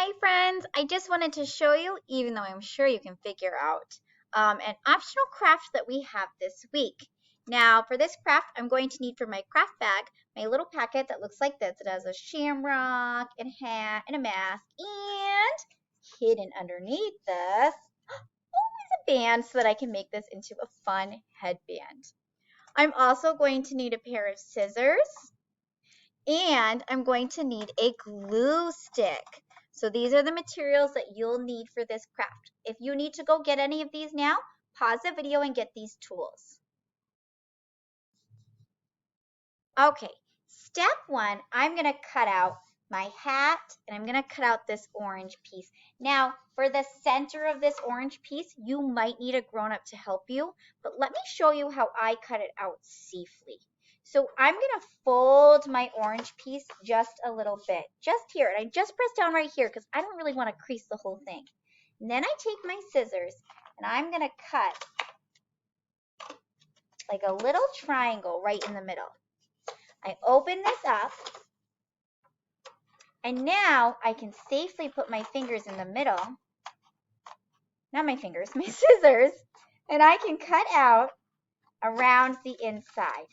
Hi friends, I just wanted to show you, even though I'm sure you can figure out, an optional craft that we have this week. Now for this craft, I'm going to need for my craft bag, my little packet that looks like this. It has a shamrock and a hat and a mask, and hidden underneath this, a band so that I can make this into a fun headband. I'm also going to need a pair of scissors, and I'm going to need a glue stick. So these are the materials that you'll need for this craft. If you need to go get any of these now, pause the video and get these tools. Okay, step one, I'm going to cut out my hat and I'm going to cut out this orange piece. Now, for the center of this orange piece, you might need a grown-up to help you, but let me show you how I cut it out safely. So I'm going to fold my orange piece just a little bit, just here. And I just press down right here because I don't really want to crease the whole thing. And then I take my scissors and I'm going to cut like a little triangle right in the middle. I open this up, and now I can safely put my fingers in the middle, not my fingers, my scissors, and I can cut out around the inside.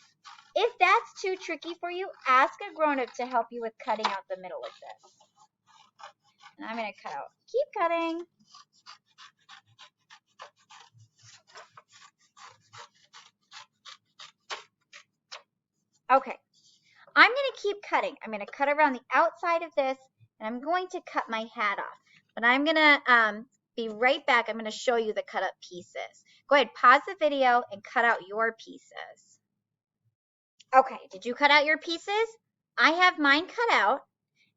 If that's too tricky for you, ask a grown-up to help you with cutting out the middle of this. And I'm going to cut out. Keep cutting. Okay. I'm going to keep cutting. I'm going to cut around the outside of this, and I'm going to cut my hat off. But I'm going to be right back. I'm going to show you the cut up pieces. Go ahead, pause the video and cut out your pieces. Okay, did you cut out your pieces? I have mine cut out,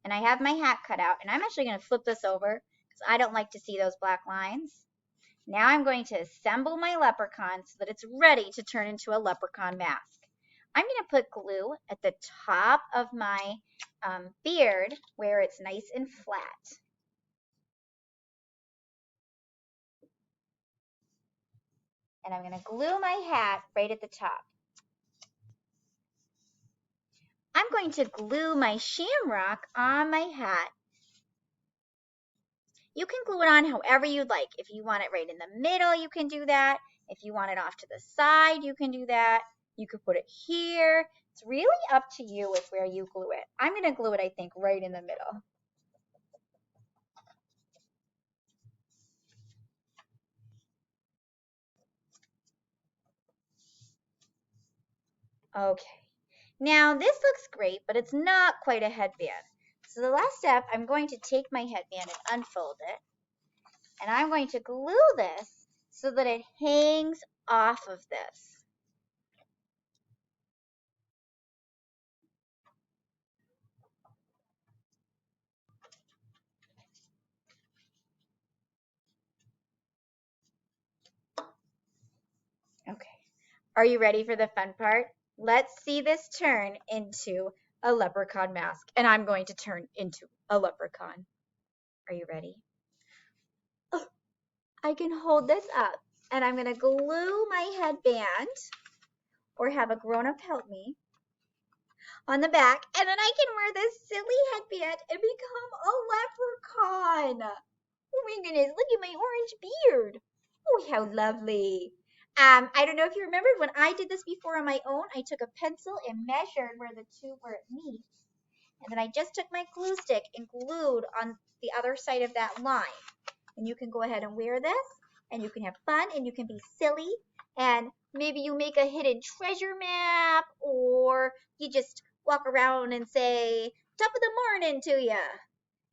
and I have my hat cut out, and I'm actually going to flip this over because I don't like to see those black lines. Now I'm going to assemble my leprechaun so that it's ready to turn into a leprechaun mask. I'm going to put glue at the top of my beard where it's nice and flat. And I'm going to glue my hat right at the top. I'm going to glue my shamrock on my hat. You can glue it on however you'd like. If you want it right in the middle, you can do that. If you want it off to the side, you can do that. You could put it here. It's really up to you with where you glue it. I'm going to glue it, I think, right in the middle. Okay. Now this looks great, but it's not quite a headband. So the last step, I'm going to take my headband and unfold it. And I'm going to glue this so that it hangs off of this. Okay. Are you ready for the fun part? Let's see this turn into a leprechaun mask. And I'm going to turn into a leprechaun. Are you ready? Oh, I can hold this up. And I'm going to glue my headband, or have a grown-up help me, on the back. And then I can wear this silly headband and become a leprechaun. Oh my goodness, look at my orange beard. Oh, how lovely. I don't know if you remember when I did this before on my own, I took a pencil and measured where the two were at meet. And then I just took my glue stick and glued on the other side of that line. And you can go ahead and wear this, and you can have fun, and you can be silly, and maybe you make a hidden treasure map, or you just walk around and say, top of the morning to ya.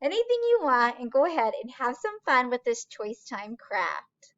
Anything you want, and go ahead and have some fun with this choice time craft.